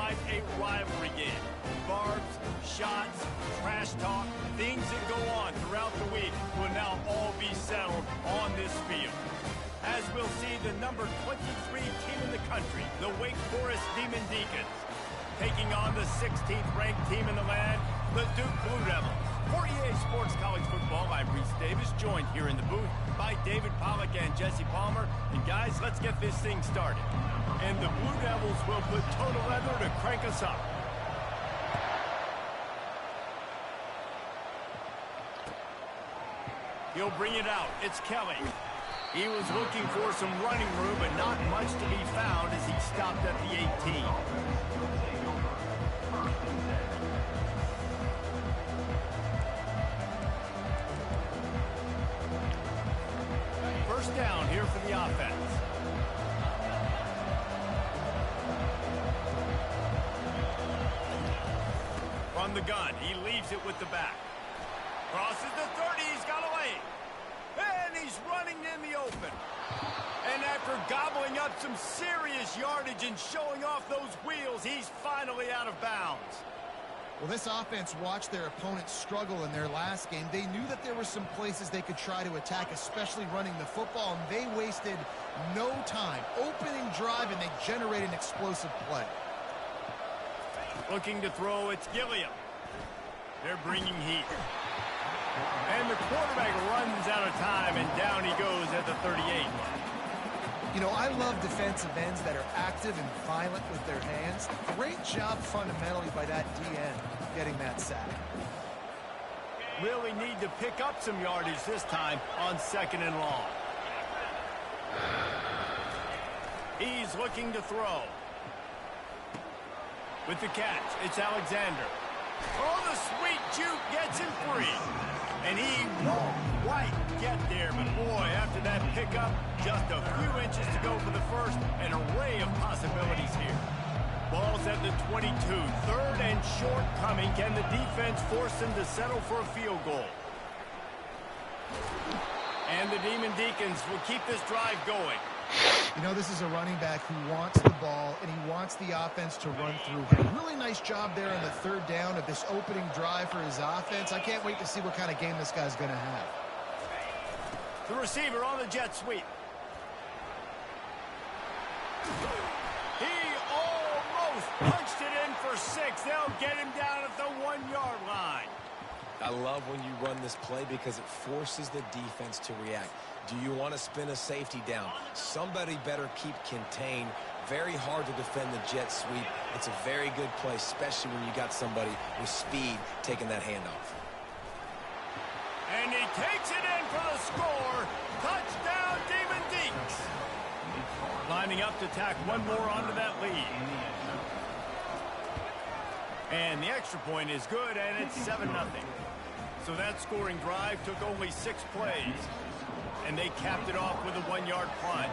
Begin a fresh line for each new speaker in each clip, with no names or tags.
inside a rivalry game. Barbs, shots, trash talk, things that go on throughout the week will now all be settled on this field. As we'll see the number 23 team in the country, the Wake Forest Demon Deacons, taking on the 16th ranked team in the land, the Duke Blue Devils. For EA Sports College Football, I'm Reese Davis, joined here in the booth by David Pollack and Jesse Palmer. And guys, let's get this thing started. And the Blue Devils will put total leather to crank us up. He'll bring it out. It's Kelly. He was looking for some running room, but not much to be found as he stopped at the 18. First down here for the offense. From the gun, he leaves it with the back. Crosses the 30, he's got away. And he's running in the open. And after gobbling up some serious yardage and showing off those wheels, he's finally out of bounds.
Well, this offense watched their opponents struggle in their last game. They knew that there were some places they could try to attack, especially running the football, and they wasted no time. Opening drive, and they generated an explosive play.
Looking to throw, it's Gilliam. They're bringing heat. And the quarterback runs out of time, and down he goes at the 38.
You know, I love defensive ends that are active and violent with their hands. Great job fundamentally by that DN getting that sack.
Really need to pick up some yardage this time on second and long. He's looking to throw. With the catch, it's Alexander. Oh, the sweet juke gets him free. And he won't quite get there, but boy, after that pickup, just a few inches to go for the first, an array of possibilities here. Ball's at the 22, third and short coming. Can the defense force them to settle for a field goal? And the Demon Deacons will keep this drive going.
You know, this is a running back who wants the ball, and he wants the offense to run through him. Really nice job there on the third down of this opening drive for his offense. I can't wait to see what kind of game this guy's going to have.
The receiver on the jet sweep. He almost punched it in for 6. They'll get him down at the 1-yard line.
I love when you run this play because it forces the defense to react. Do you want to spin a safety down? Somebody better keep contained. Very hard to defend the jet sweep. It's a very good play, especially when you got somebody with speed taking that handoff.
And he takes it in for the score. Touchdown, Demon Deeks. Lining up to tack one more onto that lead. And the extra point is good, and it's 7-0. So that scoring drive took only 6 plays. And they capped it off with a 1-yard plunge.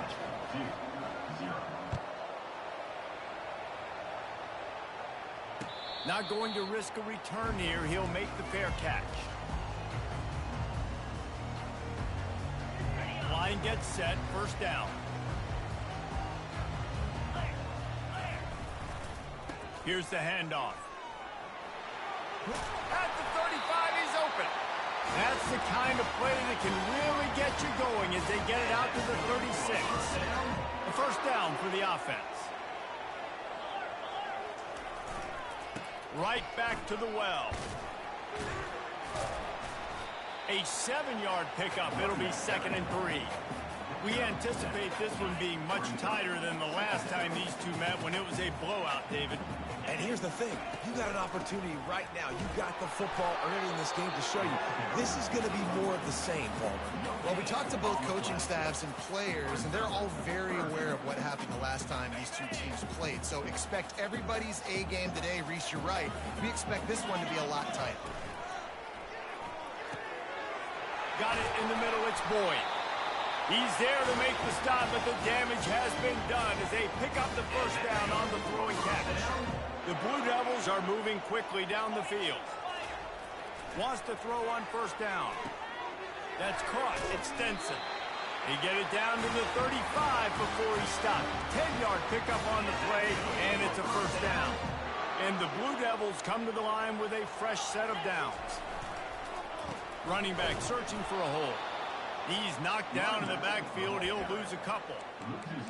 Not going to risk a return here. He'll make the fair catch. Line gets set. First down. Here's the handoff. At the 35, he's open. That's the kind of play that can really get you going as they get it out to the 36. A first down for the offense. Right back to the well. A 7-yard pickup. It'll be 2nd and 3. We anticipate this one being much tighter than the last time these two met when it was a blowout, David.
And here's the thing. You got an opportunity right now. You got the football early in this game to show you this is going to be more of the same, Palmer.
Well, we talked to both coaching staffs and players, and they're all very aware of what happened the last time these two teams played. So expect everybody's A game today. Reese, you're right. We expect this one to be a lot tighter.
Got it in the middle. It's Boyd. He's there to make the stop, but the damage has been done as they pick up the first down on the throwing catch. The Blue Devils are moving quickly down the field. Wants to throw on first down. That's caught. It's Stenson. They get it down to the 35 before he stopped. 10-yard pickup on the play, and it's a first down. And the Blue Devils come to the line with a fresh set of downs. Running back searching for a hole. He's knocked down in the backfield. He'll lose a couple.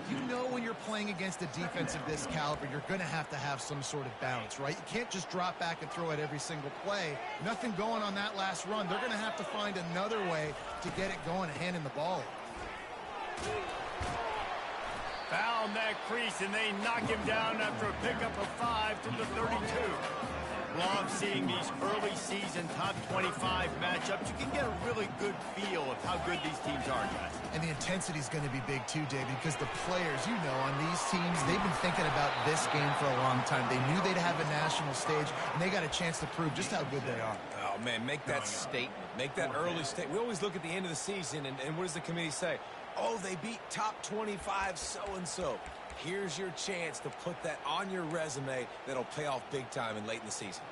You know when you're playing against a defense of this caliber, you're going to have some sort of balance, right? You can't just drop back and throw it every single play. Nothing going on that last run. They're going to have to find another way to get it going and handing the ball.
Found that crease, and they knock him down after a pickup of 5 to the 32. Love seeing these early season top 25 matchups. You can get a really good feel of how good these teams are, guys.
And the intensity is going to be big too, David, because the players, you know, on these teams, they've been thinking about this game for a long time. They knew they'd have a national stage, and they got a chance to prove just how good they are.
Oh, man, make that statement. Make that early statement. We always look at the end of the season, and what does the committee say? Oh, they beat top 25 so-and-so. Here's your chance to put that on your resume that'll pay off big time and late in the season.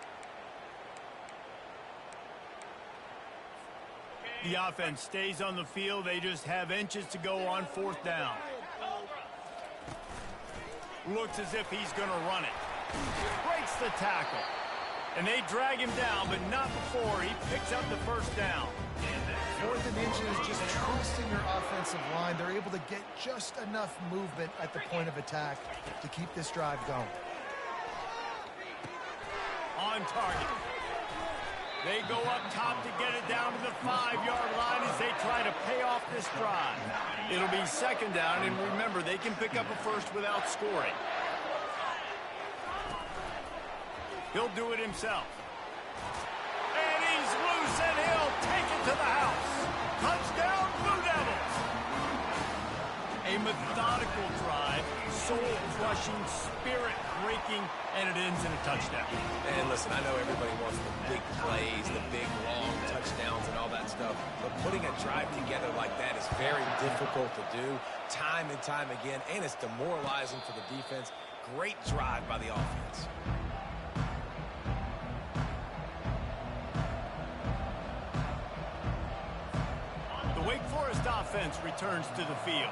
The offense stays on the field. They just have inches to go on 4th down. Looks as if he's going to run it. Breaks the tackle. And they drag him down, but not before he picks up the first down.
4th and inches, just trusting your offensive line. They're able to get just enough movement at the point of attack to keep this drive going.
On target. They go up top to get it down to the 5-yard line as they try to pay off this drive. It'll be 2nd down, and remember, they can pick up a first without scoring. He'll do it himself. And he's loose, and he'll take it to the house. Touchdown, Blue Devils! A methodical drive, soul-crushing, spirit-breaking, and it ends in a touchdown.
And listen, I know everybody wants the big plays, the big, long touchdowns and all that stuff, but putting a drive together like that is very difficult to do time and time again, and it's demoralizing for the defense. Great drive by the offense.
Wake Forest offense returns to the field.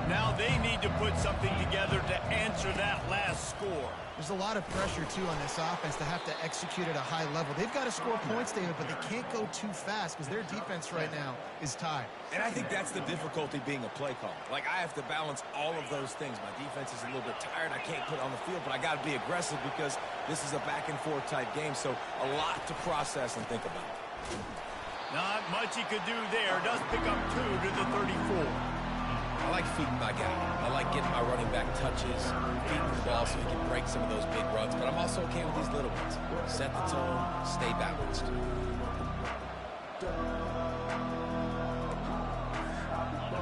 Now they need to put something together to answer that last score.
There's a lot of pressure, too, on this offense to have to execute at a high level. They've got to score points, David, but they can't go too fast because their defense right now is tired.
And I think that's the difficulty being a play caller. Like, I have to balance all of those things. My defense is a little bit tired. I can't put it on the field, but I got to be aggressive because this is a back-and-forth type game, so a lot to process and think about.
Not much he could do there. Does pick up 2 to the 34.
I like feeding my guy. I like getting my running back touches, feeding the ball so he can break some of those big runs, but I'm also okay with these little ones. Set the tone, stay balanced.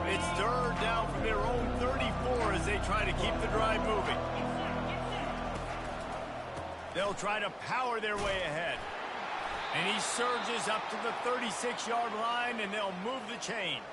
It's 3rd down from their own 34 as they try to keep the drive moving. They'll try to power their way ahead. And he surges up to the 36-yard line, and they'll move the chains.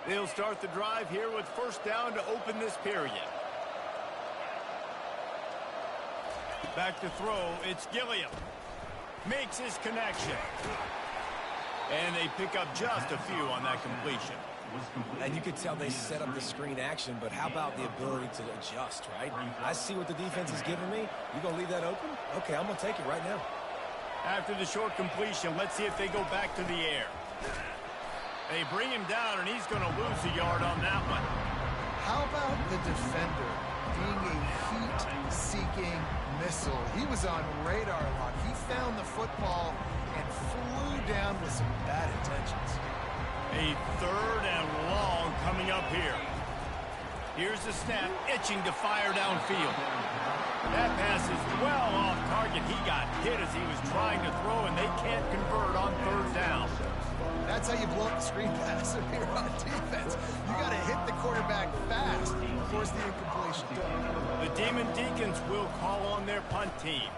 They'll start the drive here with 1st down to open this period. Back to throw, it's Gilliam. Makes his connection. And they pick up just a few on that completion.
And you could tell they set up the screen action, but how about the ability to adjust, right? I see what the defense is giving me. You going to leave that open? Okay, I'm going to take it right now.
After the short completion, let's see if they go back to the air. They bring him down, and he's going to lose a yard on that one.
How about the defender being a heat-seeking missile? He was on radar lock. He found the football and flew down with some bad intentions.
A 3rd and long coming up here. Here's the snap, itching to fire downfield. That pass is well off target. He got hit as he was trying to throw, and they can't convert on 3rd down.
That's how you blow up the screen pass if you're on defense. You got to hit the quarterback fast to force the incompletion.
The Demon Deacons will call on their punt team.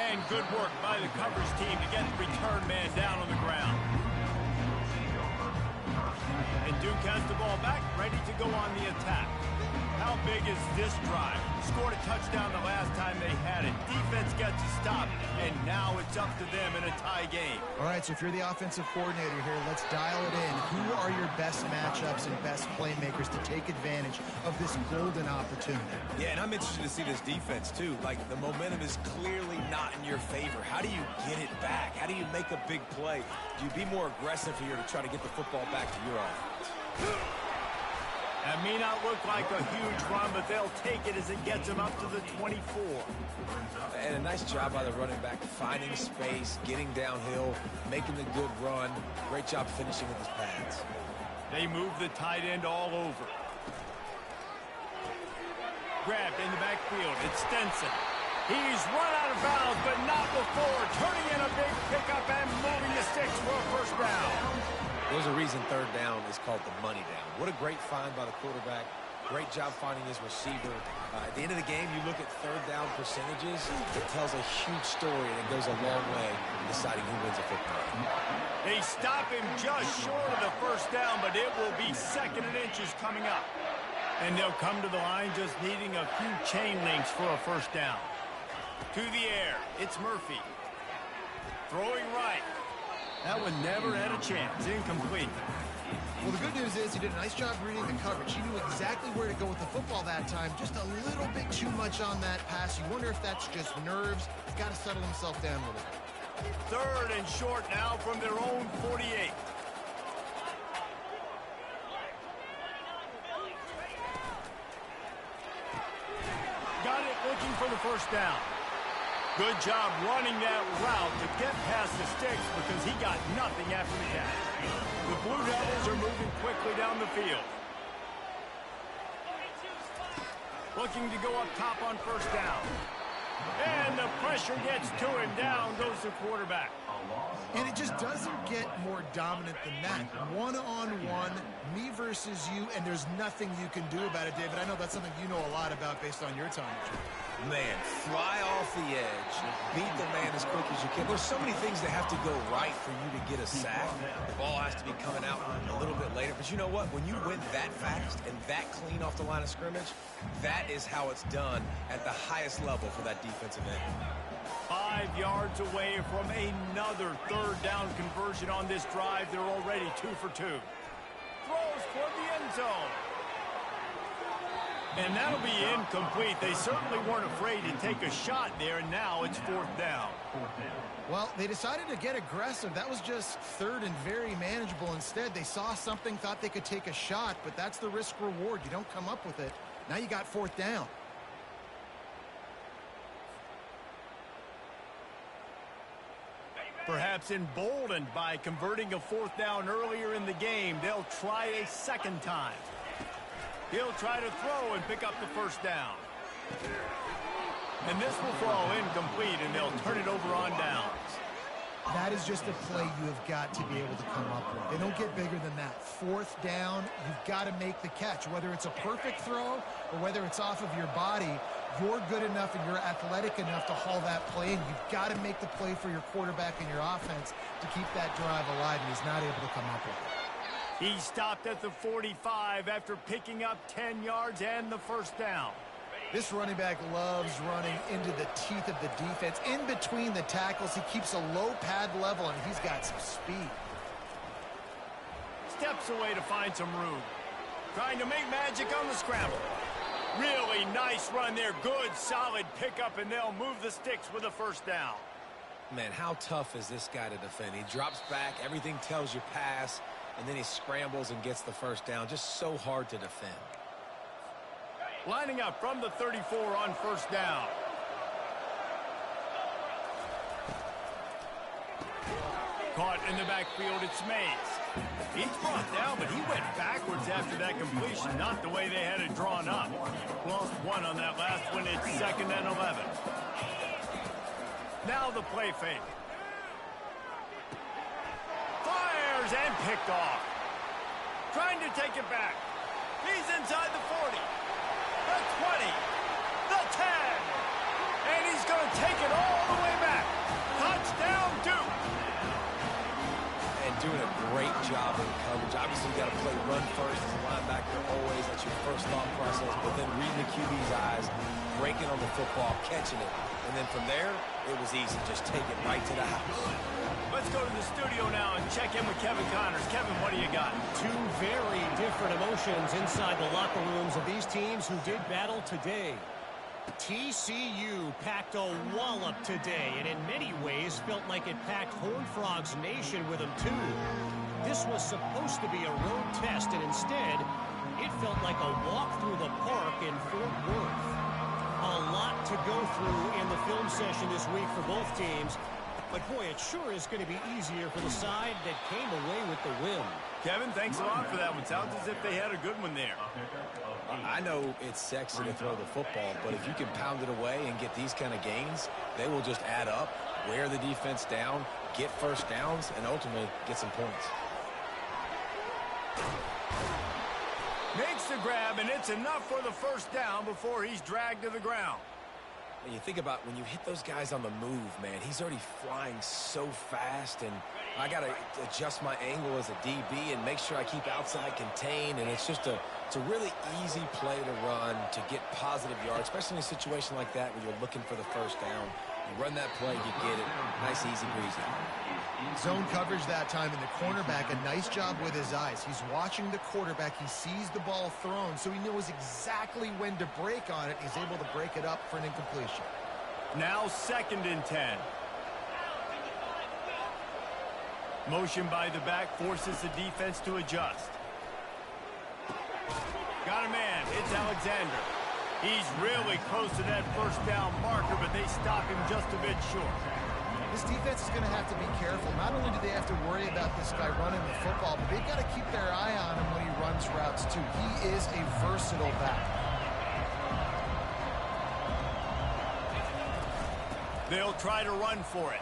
And good work by the coverage team to get the return man down on the ground. And Duke has the ball back, ready to go on the attack. How big is this drive? Scored a touchdown the last time they had it. Defense gets a stop, and now it's up to them in a tie game.
All right, so if you're the offensive coordinator here, let's dial it in. Who are your best matchups and best playmakers to take advantage of this golden opportunity?
Yeah, and I'm interested to see this defense, too. Like, the momentum is clearly not in your favor. How do you get it back? How do you make a big play? Do you be more aggressive here to try to get the football back to your offense?
That may not look like a huge run, but they'll take it as it gets them up to the 24.
And a nice job by the running back, finding space, getting downhill, making the good run. Great job finishing with his pads.
They move the tight end all over. Grabbed in the backfield. It's Stenson. He's run out of bounds, but not before. Turning in a big pickup and moving the sticks for a first down.
There's a reason third down is called the money down. What a great find by the quarterback. Great job finding his receiver. At the end of the game, you look at third down percentages. It tells a huge story, and it goes a long way in deciding who wins a football game.
They stop him just short of the first down, but it will be 2nd and inches coming up. And they'll come to the line just needing a few chain links for a first down. To the air, it's Murphy. Throwing right. That one never had a chance. Incomplete.
Well, the good news is he did a nice job reading the coverage. He knew exactly where to go with the football that time. Just a little bit too much on that pass. You wonder if that's just nerves. He's got to settle himself down a little bit.
3rd and short now from their own 48. Got it looking for the first down. Good job running that route to get past the sticks because he got nothing after the catch. The Blue Devils are moving quickly down the field. Looking to go up top on first down. And the pressure gets to him. Down goes the quarterback.
And it just doesn't get more dominant than that. One-on-one, me versus you, and there's nothing you can do about it, David. I know that's something you know a lot about based on your time.
Man, fly off the edge, beat the man as quick as you can. There's so many things that have to go right for you to get a sack. The ball has to be coming out a little bit later. But you know what? When you win that fast and that clean off the line of scrimmage, that is how it's done at the highest level for that defensive end.
5 yards away from another third down conversion on this drive. They're already 2 for 2. Throws toward the end zone. And that'll be incomplete. They certainly weren't afraid to take a shot there, and now it's 4th down.
Well, they decided to get aggressive. That was just 3rd and very manageable. Instead, they saw something, thought they could take a shot, but that's the risk reward. You don't come up with it. Now you got 4th down.
Perhaps emboldened by converting a 4th down earlier in the game, they'll try a 2nd time. He'll try to throw and pick up the first down. And this will fall incomplete, and they'll turn it over on downs.
That is just a play you have got to be able to come up with. They don't get bigger than that. 4th down, you've got to make the catch. Whether it's a perfect throw or whether it's off of your body, you're good enough and you're athletic enough to haul that play in. You've got to make the play for your quarterback and your offense to keep that drive alive, and he's not able to come up with it.
He stopped at the 45 after picking up 10 yards and the first down.
This running back loves running into the teeth of the defense. In between the tackles, he keeps a low pad level, and he's got some speed.
Steps away to find some room. Trying to make magic on the scramble. Really nice run there. Good, solid pickup, and they'll move the sticks with a first down.
Man, how tough is this guy to defend? He drops back, everything tells you pass, and then he scrambles and gets the first down. Just so hard to defend.
Lining up from the 34 on first down. Caught in the backfield, it's Mays. He's brought down, but he went backwards after that completion. Not the way they had it drawn up. Lost 1 on that last one. It's 2nd and 11. Now the play fake. Fires and picked off. Trying to take it back. He's inside the 40. The 20. The 10. And he's going to take it all the way back.
job in coverage. Obviously, you got to play run first as a linebacker always. That's your first thought process. But then reading the QB's eyes, breaking on the football, catching it. And then from there, it was easy. Just take it right to the house.
Let's go to the studio now and check in with Kevin Connors. Kevin, what do you got?
Two very different emotions inside the locker rooms of these teams who did battle today. TCU packed a wallop today, and in many ways felt like it packed Horned Frogs Nation with them too. This was supposed to be a road test, and instead, it felt like a walk through the park in Fort Worth. A lot to go through in the film session this week for both teams. But, boy, it sure is going to be easier for the side that came away with the win.
Kevin, thanks a lot for that one. Sounds as if they had a good one there.
I know it's sexy to throw the football, but if you can pound it away and get these kind of gains, they will just add up, wear the defense down, get first downs, and ultimately get some points.
Makes the grab, and it's enough for the first down before he's dragged to the ground.
And you think about when you hit those guys on the move, man, he's already flying so fast, and I got to adjust my angle as a DB and make sure I keep outside contained, and it's a really easy play to run to get positive yards, especially in a situation like that where you're looking for the first down. You run that play, you get it. Nice, easy breezy.
Zone coverage that time, and the cornerback, a nice job with his eyes. He's watching the quarterback. He sees the ball thrown, so he knows exactly when to break on it. He's able to break it up for an incompletion.
Now 2nd and 10. Motion by the back forces the defense to adjust. Got a man. It's Alexander. He's really close to that first down marker, but they stop him just a bit short.
This defense is going to have to be careful. Not only do they have to worry about this guy running the football, but they've got to keep their eye on him when he runs routes too. He is a versatile back.
They'll try to run for it.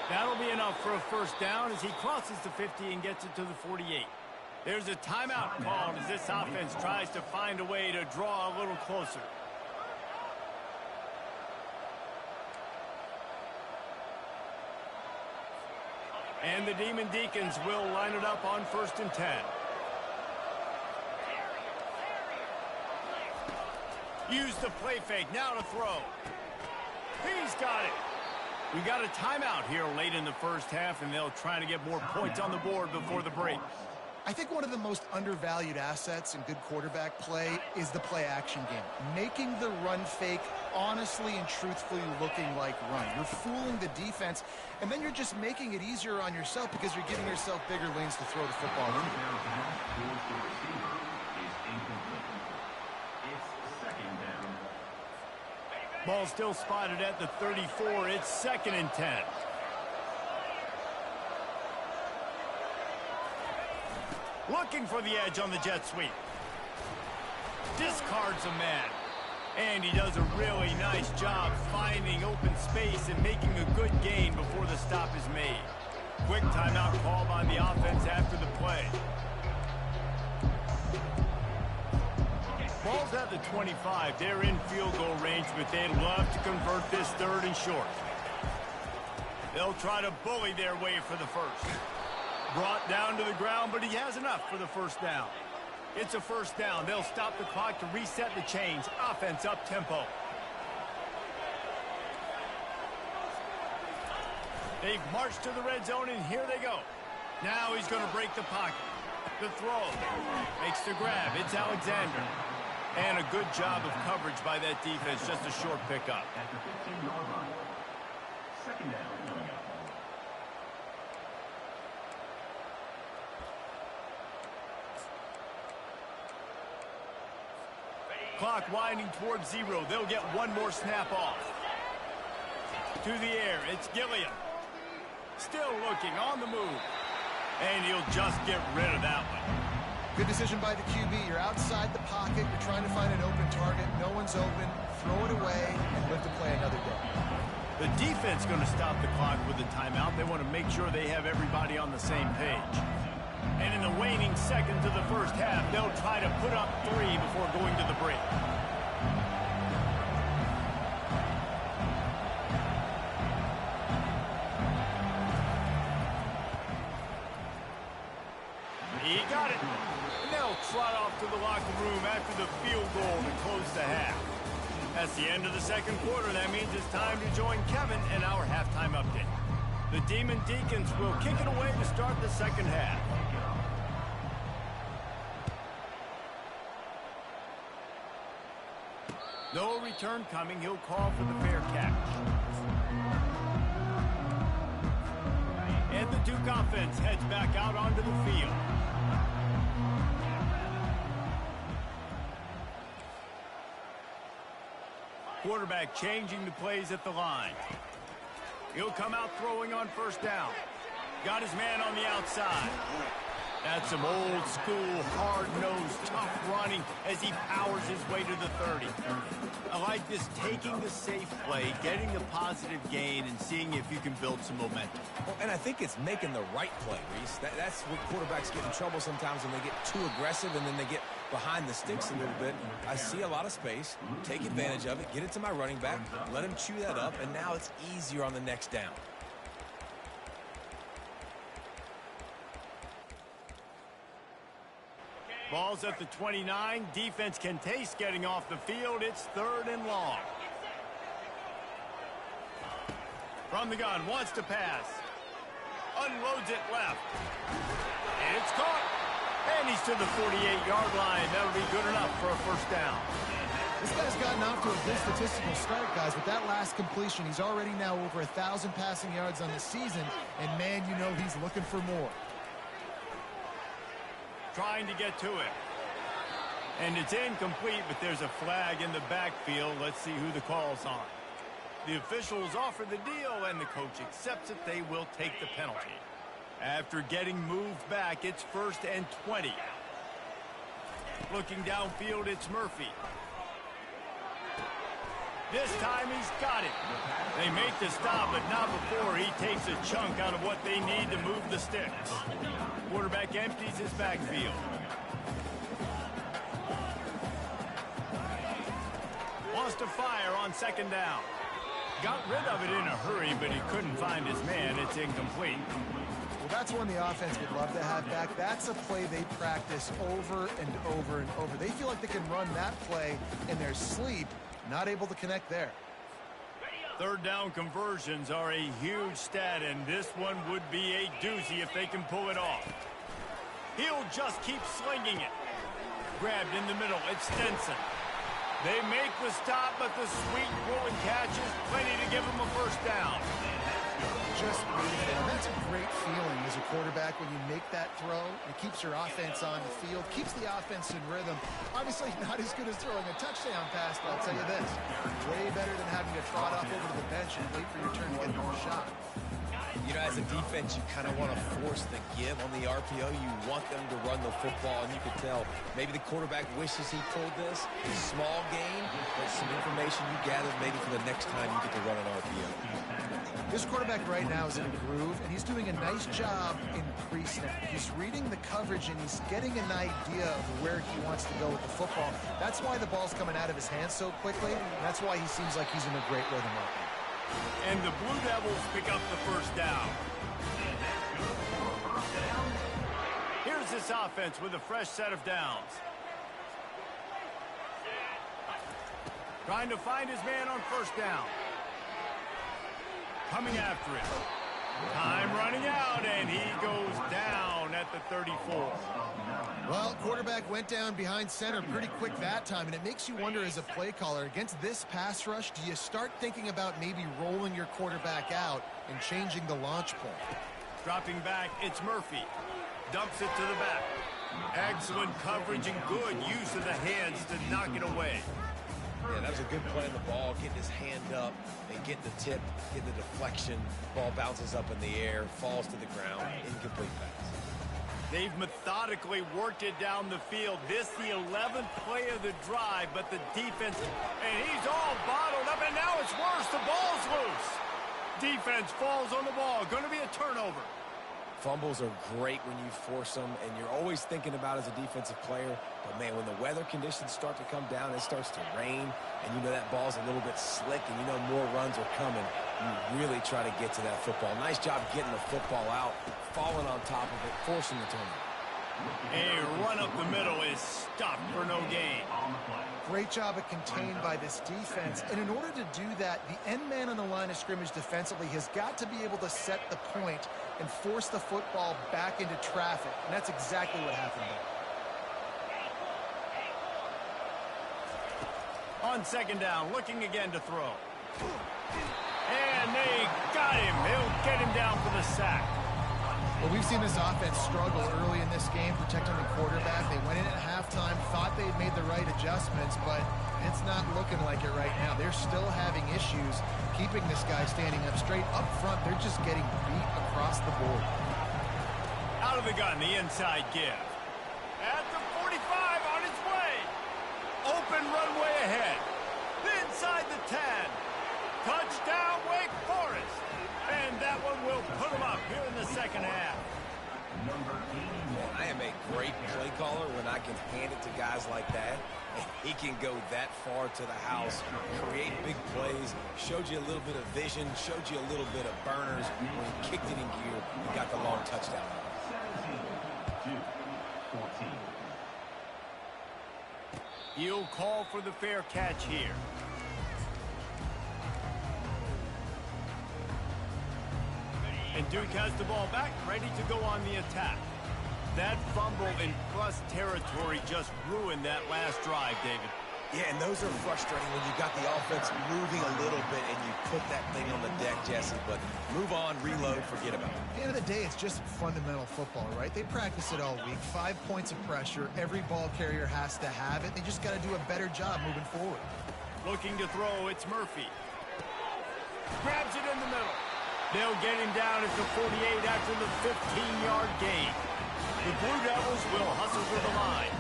That'll be enough for a first down as he crosses the 50 and gets it to the 48. There's a timeout called as this offense tries to find a way to draw a little closer. And the Demon Deacons will line it up on 1st and 10. Use the play fake, now to throw. He's got it. We got a timeout here late in the first half, and they'll try to get more points on the board before the break.
I think one of the most undervalued assets in good quarterback play is the play-action game. Making the run fake honestly and truthfully looking like run. You're fooling the defense, and then you're just making it easier on yourself because you're giving yourself bigger lanes to throw the football into.
Ball still spotted at the 34. It's 2nd and 10. Looking for the edge on the jet sweep. Discards a man. And he does a really nice job finding open space and making a good gain before the stop is made. Quick timeout called on the offense after the play. Ball's at the 25. They're in field goal range, but they'd love to convert this 3rd and short. They'll try to bully their way for the first. Brought down to the ground, but he has enough for the first down. It's a first down. They'll stop the clock to reset the chains. Offense up tempo. They've marched to the red zone, and here they go. Now he's going to break the pocket. The throw. Makes the grab. It's Alexander. And a good job of coverage by that defense. Just a short pickup.
At the 15-yard line. 2nd down coming up.
Clock winding towards 0. They'll get one more snap off. To the air. It's Gilliam. Still looking on the move. And he'll just get rid of that one.
Good decision by the QB. You're outside the pocket. You're trying to find an open target. No one's open. Throw it away and live to play another day.
The defense going to stop the clock with a timeout. They want to make sure they have everybody on the same page. And in the waning seconds of the first half, they'll try to put up 3 before going to the break. trot off to the locker room after the field goal to close the half. That's the end of the second quarter. That means it's time to join Kevin in our halftime update. The Demon Deacons will kick it away to start the second half. No return coming. He'll call for the fair catch. And the Duke offense heads back out onto the field. Quarterback changing the plays at the line. He'll come out throwing on first down. Got his man on the outside. That's some old school, hard-nosed, tough running as he powers his way to the 30. I like this, taking the safe play, getting the positive gain, and seeing if you can build some momentum.
Well, and I think it's making the right play, Reese. That's what quarterbacks get in trouble sometimes when they get too aggressive and then they get behind the sticks a little bit. I see a lot of space, take advantage of it, get it to my running back, let him chew that up, and now it's easier on the next down.
Ball's at the 29. Defense can taste getting off the field. It's 3rd and long. From the gun, wants to pass. Unloads it left. It's caught. And he's to the 48-yard line. That'll be good enough for a first down.
This guy's gotten off to a good statistical start, guys. With that last completion, he's already now over 1,000 passing yards on the season. And, man, you know he's looking for more.
Trying to get to it. And it's incomplete, but there's a flag in the backfield. Let's see who the call's on. The officials offer the deal, and the coach accepts it. They will take the penalty. After getting moved back, it's 1st and 20. Looking downfield, it's Murphy. This time he's got it. They make the stop, but not before he takes a chunk out of what they need to move the sticks. Quarterback empties his backfield. Wants to fire on 2nd down. Got rid of it in a hurry, but he couldn't find his man. It's incomplete.
Well, that's one the offense would love to have back. That's a play they practice over and over and over. They feel like they can run that play in their sleep. Not able to connect there.
3rd down conversions are a huge stat, and this one would be a doozy if they can pull it off. He'll just keep slinging it. Grabbed in the middle, it's Stenson. They make the stop, but the sweet rolling catch is plenty to give him a first down.
Just beautiful. And that's a great feeling as a quarterback when you make that throw. It keeps your offense on the field, keeps the offense in rhythm. Obviously not as good as throwing a touchdown pass, but I'll tell you this, way better than having to trot off over to the bench and wait for your turn to get another shot.
You know, as a defense, you kind of want to force the give on the RPO. You want them to run the football, and you can tell maybe the quarterback wishes he pulled this. Small gain, but some information you gathered maybe for the next time you get to run an RPO.
This quarterback right now is in a groove, and he's doing a nice job in pre-snap. He's reading the coverage, and he's getting an idea of where he wants to go with the football. That's why the ball's coming out of his hands so quickly, and that's why he seems like he's in a great rhythm right now.
And the Blue Devils pick up the first down. Here's this offense with a fresh set of downs. Trying to find his man on first down. Coming after it. Time running out, and he goes down at the 34.
Well, quarterback went down behind center pretty quick that time, and it makes you wonder as a play caller, against this pass rush, do you start thinking about maybe rolling your quarterback out and changing the launch point?
Dropping back, it's Murphy. Dumps it to the back. Excellent coverage and good use of the hands to knock it away.
Yeah, that was a good play on the ball, getting his hand up and getting the tip, getting the deflection. Ball bounces up in the air, falls to the ground, incomplete pass.
They've methodically worked it down the field. This the 11th play of the drive, but the defense, and he's all bottled up, and now it's worse. The ball's loose. Defense falls on the ball. Going to be a turnover.
Fumbles are great when you force them, and you're always thinking about as a defensive player, but man, when the weather conditions start to come down, it starts to rain, and you know that ball's a little bit slick, and you know more runs are coming, you really try to get to that football. Nice job getting the football out, falling on top of it, forcing the turnover.
A run up the middle is stopped for no gain.
Great job of contained by this defense. And in order to do that, the end man on the line of scrimmage defensively has got to be able to set the point and force the football back into traffic. And that's exactly what happened there.
On second down, looking again to throw. And they got him. He'll get him down for the sack.
Well, we've seen this offense struggle early in this game, protecting the quarterback. They went in at halftime, thought they'd made the right adjustments, but it's not looking like it right now. They're still having issues keeping this guy standing up straight. Up front, they're just getting beat across the board.
Out of the gun, the inside give. At the 45, on his way. Open runway ahead. Inside the 10. Touchdown, Wake Forest. And that one will put him up here in the second half.
I am a great play caller when I can hand it to guys like that. And he can go that far to the house, create big plays, showed you a little bit of vision, showed you a little bit of burners when he kicked it in gear and got the long touchdown.
17-14.
He'll call for the fair catch here. And Duke has the ball back, ready to go on the attack. That fumble in plus territory just ruined that last drive, David.
Yeah, and those are frustrating when you got the offense moving a little bit and you put that thing on the deck, Jesse. But move on, reload, forget about it.
At the end of the day, it's just fundamental football, right? They practice it all week. 5 points of pressure. Every ball carrier has to have it. They just got to do a better job moving forward.
Looking to throw, it's Murphy. Grabs it in the middle. They'll get him down at the 48 after the 15-yard gain. The Blue Devils will hustle to the line.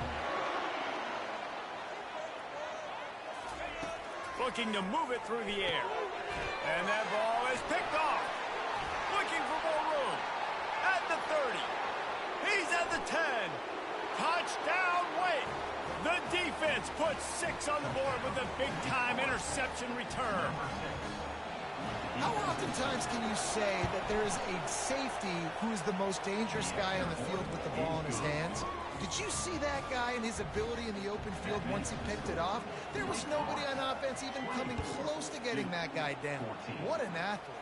Looking to move it through the air. And that ball is picked off. Looking for more room. At the 30. He's at the 10. Touchdown, Wake. The defense puts 6 on the board with a big-time interception return.
How oftentimes can you say that there is a safety who is the most dangerous guy on the field with the ball in his hands? Did you see that guy and his ability in the open field once he picked it off? There was nobody on offense even coming close to getting that guy down. What an athlete.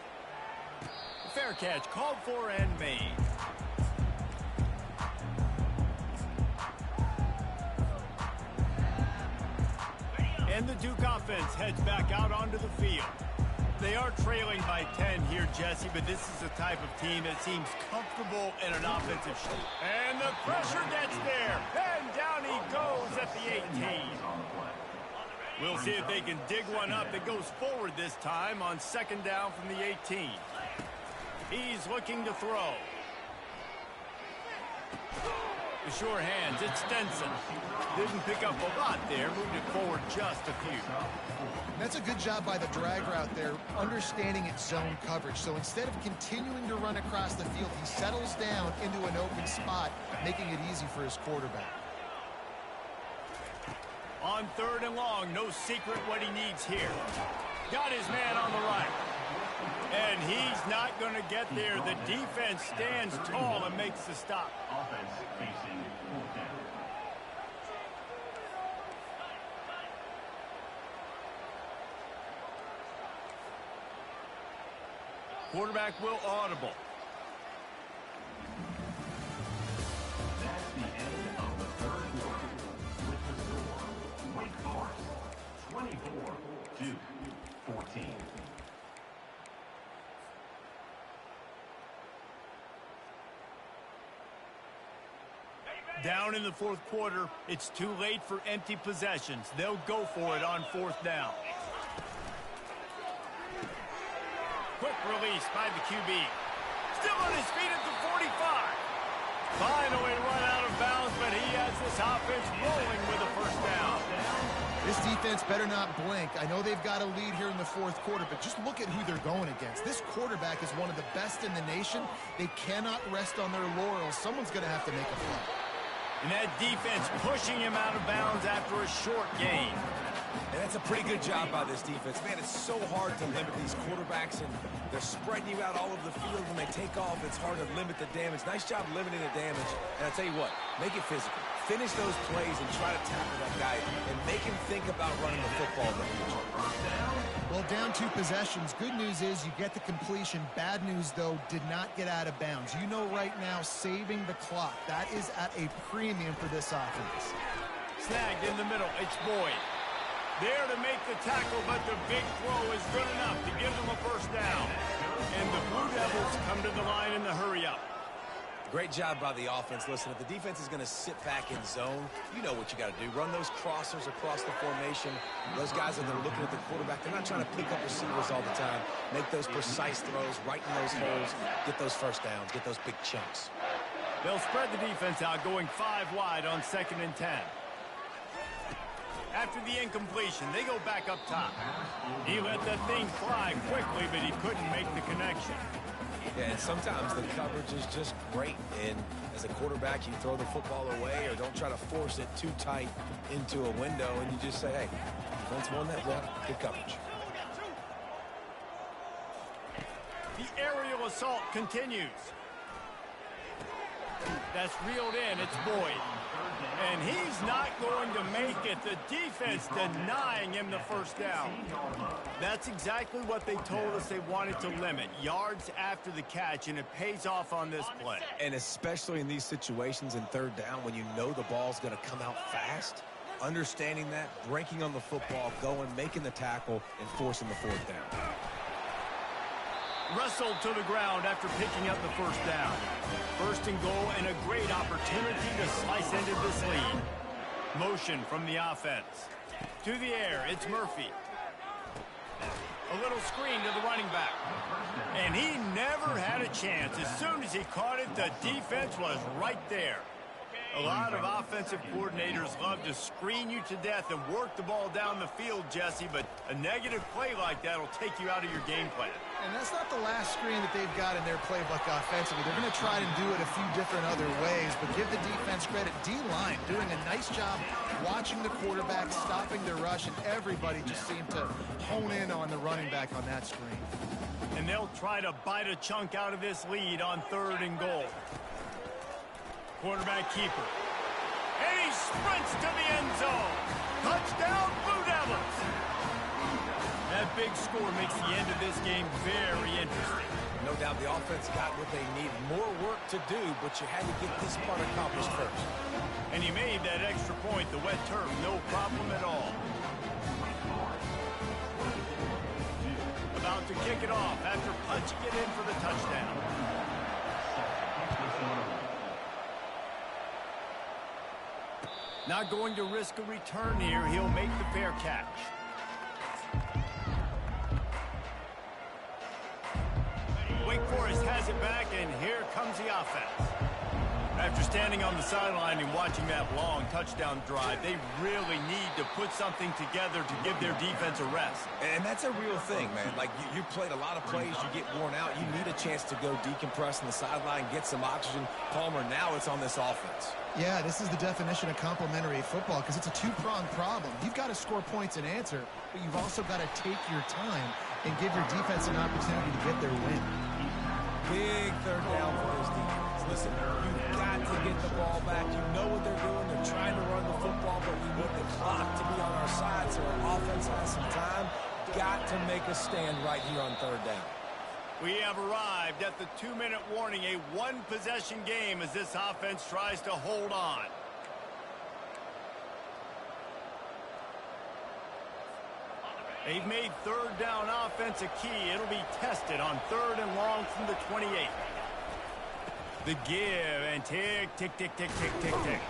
Fair catch called for and made. And the Duke offense heads back out onto the field. They are trailing by 10 here, Jesse, but this is the type of team that seems comfortable in an offensive shoot. And the pressure gets there. And down he goes at the 18. We'll see if they can dig one up that goes forward this time on second down from the 18. He's looking to throw. The sure hands, it's Stenson. Didn't pick up a lot there, moved it forward just a few.
That's a good job by the drag route there, understanding its zone coverage. So instead of continuing to run across the field, he settles down into an open spot, making it easy for his quarterback.
On third and long, no secret what he needs here. Got his man on the right. And he's not going to get there. The defense stands tall and makes the stop.
Offense facing fourth down.
Quarterback will audible.
That's the end of the third quarter. With the score, Wake Forest 24, Duke 14.
Down in the fourth quarter, it's too late for empty possessions. They'll go for it on fourth down. Quick release by the QB. Still on his feet at the 45. Finally run out of bounds, but he has this offense rolling with a first down.
This defense better not blink. I know they've got a lead here in the fourth quarter, but just look at who they're going against. This quarterback is one of the best in the nation. They cannot rest on their laurels. Someone's going to have to make a play.
And that defense pushing him out of bounds after a short gain.
And that's a pretty good job by this defense. Man, it's so hard to limit these quarterbacks, and they're spreading you out all over the field. When they take off, it's hard to limit the damage. Nice job limiting the damage. And I'll tell you what, make it physical. Finish those plays and try to tackle that guy and make him think about running the football in the future.
Well, down 2 possessions. Good news is you get the completion. Bad news, though, did not get out of bounds. You know right now, saving the clock. That is at a premium for this offense.
Snagged in the middle. It's Boyd. There to make the tackle, but the big throw is good enough to give them a first down. And the Blue Devils come to the line in the hurry-up.
Great job by the offense. Listen, if the defense is going to sit back in zone, you know what you got to do. Run those crossers across the formation. Those guys are looking at the quarterback. They're not trying to pick up receivers all the time. Make those precise throws, right in those holes, get those first downs, get those big chunks.
They'll spread the defense out, going 5 wide on 2nd and 10. After the incompletion, they go back up top. He let that thing fly quickly, but he couldn't make the connection.
Yeah, and sometimes the coverage is just great. And as a quarterback, you throw the football away or don't try to force it too tight into a window, and you just say, hey, defense won that one. Good coverage.
The aerial assault continues. That's reeled in. It's Boyd. And he's not going to make it. The defense denying him the first down. That's exactly what they told us they wanted to limit. Yards after the catch, and it pays off on this play.
And especially in these situations in 3rd down when you know the ball's going to come out fast, understanding that, breaking on the football, going, making the tackle, and forcing the 4th down.
Wrestled to the ground after picking up the first down. 1st and goal, and a great opportunity to slice into this lead. Motion from the offense. To the air, it's Murphy. A little screen to the running back. And he never had a chance. As soon as he caught it, the defense was right there. A lot of offensive coordinators love to screen you to death and work the ball down the field, Jesse, but a negative play like that will take you out of your game plan.
And that's not the last screen that they've got in their playbook offensively. They're going to try and do it a few different other ways, but give the defense credit. D-line doing a nice job watching the quarterback, stopping their rush, and everybody just seemed to hone in on the running back on that screen.
And they'll try to bite a chunk out of this lead on 3rd and goal. Quarterback keeper. And he sprints to the end zone. Touchdown, Blue Devils. That big score makes the end of this game very interesting.
No doubt the offense got what they need. More work to do, but you had to get this part accomplished first.
And he made that extra point, the wet turf, no problem at all. About to kick it off after punching it in for the touchdown. Not going to risk a return here. He'll make the fair catch. Wake Forest has it back, and here comes the offense. After standing on the sideline and watching that long touchdown drive, they really need to put something together to give their defense a rest.
And that's a real thing, man. Like, you played a lot of plays, you get worn out. You need a chance to go decompress on the sideline, get some oxygen. Palmer, now it's on this offense.
Yeah, this is the definition of complementary football because it's a 2-pronged problem. You've got to score points and answer, but you've also got to take your time and give your defense an opportunity to get their win.
Big 3rd down for this defense. Listen, you've got to get the ball back. You know what they're doing. They're trying to run the football, but we need the clock to be on our side so our offense has some time. Got to make a stand right here on 3rd down.
We have arrived at the 2-minute warning, a 1-possession game as this offense tries to hold on. They've made 3rd down offense a key. It'll be tested on 3rd and long from the 28. The give and tick, tick, tick, tick, tick, tick, tick.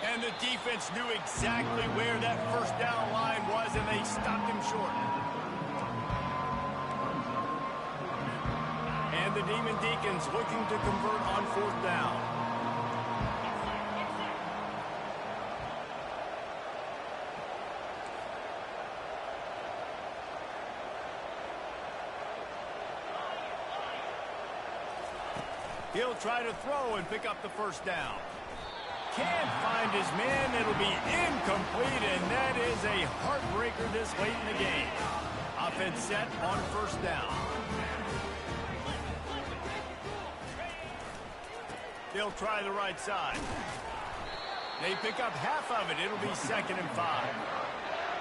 And the defense knew exactly where that first down line was, and they stopped him short. And the Demon Deacons looking to convert on 4th down. He'll try to throw and pick up the first down. Can't find his man. It'll be incomplete, and that is a heartbreaker this late in the game. Offense set on first down. They'll try the right side. They pick up half of it. It'll be 2nd and 5.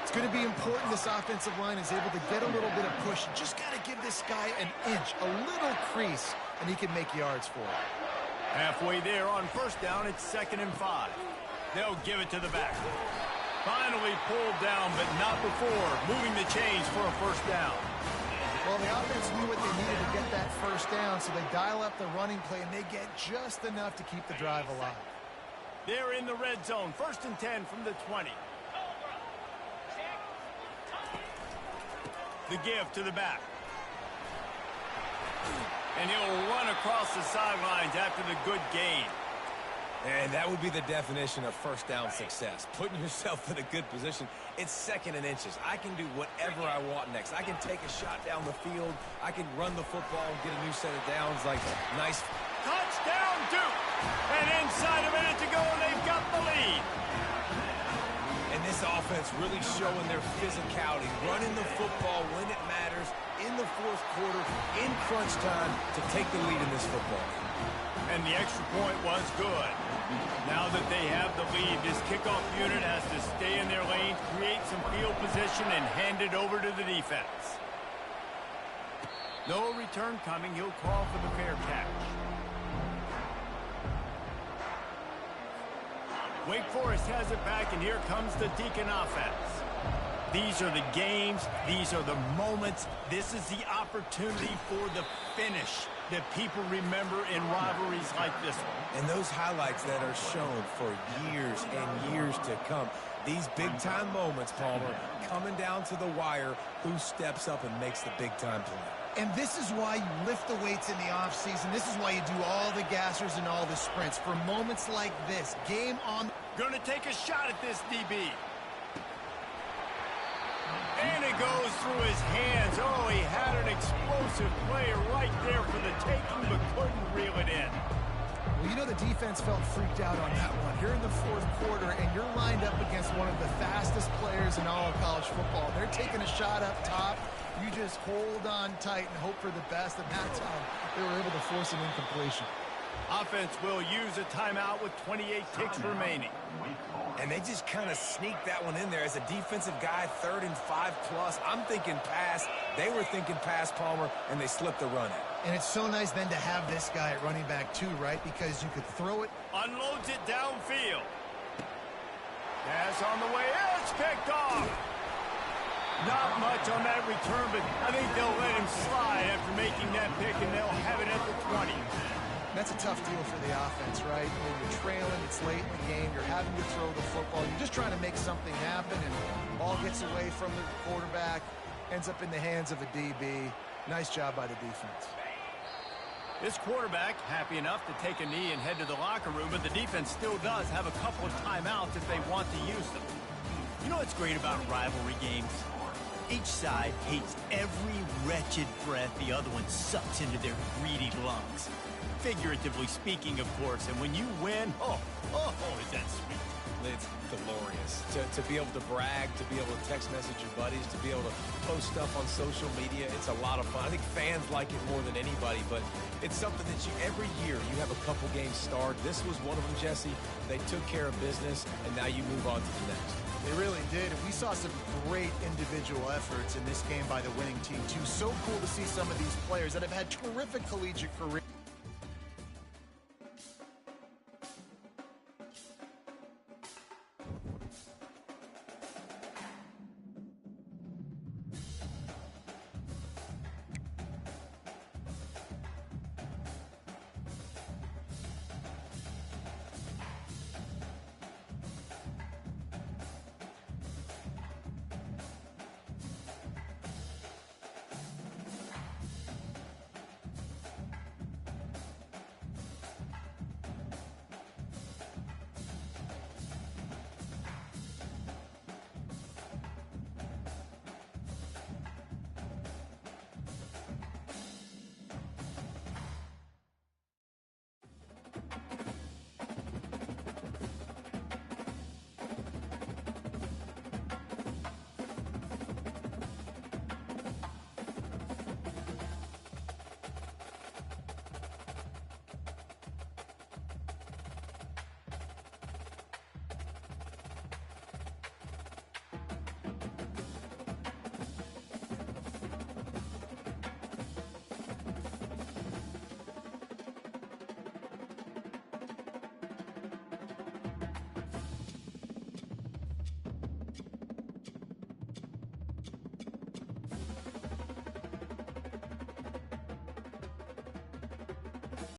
It's going to be important this offensive line is able to get a little bit of push. Just got to give this guy an inch, a little crease, and he can make yards for it.
Halfway there on first down, it's 2nd and 5. They'll give it to the back. Finally pulled down, but not before moving the chains for a first down.
Well, the offense knew what they needed to get that first down, so they dial up the running play, and they get just enough to keep the drive alive.
They're in the red zone. 1st and 10 from the 20. The give to the back. And he'll run across the sidelines after the good gain.
And that would be the definition of first down success. Putting yourself in a good position. It's 2nd and inches. I can do whatever I want next. I can take a shot down the field. I can run the football and get a new set of downs. Like, nice.
Touchdown, Duke! And inside a minute to go, and they've got the lead.
And this offense really showing their physicality, running the football when it matters, in the 4th quarter, in crunch time, to take the lead in this football.
And the extra point was good. Now that they have the lead, this kickoff unit has to stay in their lane, create some field position, and hand it over to the defense. No return coming. He'll call for the fair catch. Wake Forest has it back, and here comes the Deacon offense. These are the games. These are the moments. This is the opportunity for the finish that people remember in rivalries like this one.
And those highlights that are shown for years and years to come. These big-time moments, Palmer, coming down to the wire, who steps up and makes the big-time play.
And this is why you lift the weights in the offseason. This is why you do all the gassers and all the sprints. For moments like this, game on.
Gonna take a shot at this DB. And it goes through his hands. Oh, he had an explosive play right there for the taking, but couldn't reel it in.
Well, you know the defense felt freaked out on that one. You're in the 4th quarter, and you're lined up against one of the fastest players in all of college football. They're taking a shot up top. You just hold on tight and hope for the best, and that time they were able to force an incompletion.
Offense will use a timeout with 28 ticks remaining.
And they just kind of sneaked that one in there. As a defensive guy, 3rd and 5+. I'm thinking pass. They were thinking pass, Palmer, and they slipped the run in.
And it's so nice then to have this guy at running back too, right? Because you could throw it.
Unloads it downfield. Pass on the way. It's picked off. Not much on that return, but I think they'll let him slide after making that pick, and they'll have it at the 20.
That's a tough deal for the offense, right? When you're trailing, it's late in the game, you're having to throw the football, you're just trying to make something happen, and ball gets away from the quarterback, ends up in the hands of a DB. Nice job by the defense.
This quarterback happy enough to take a knee and head to the locker room, but the defense still does have a couple of timeouts if they want to use them. You know what's great about rivalry games? Each side hates every wretched breath the other one sucks into their greedy lungs. Figuratively speaking, of course, and when you win, oh, is that sweet.
It's glorious. To be able to brag, to be able to text message your buddies, to be able to post stuff on social media, it's a lot of fun. I think fans like it more than anybody, but it's something that every year you have a couple games start. This was one of them, Jesse. They took care of business, and now you move on to the next.
They really did, and we saw some great individual efforts in this game by the winning team, too. So cool to see some of these players that have had terrific collegiate careers.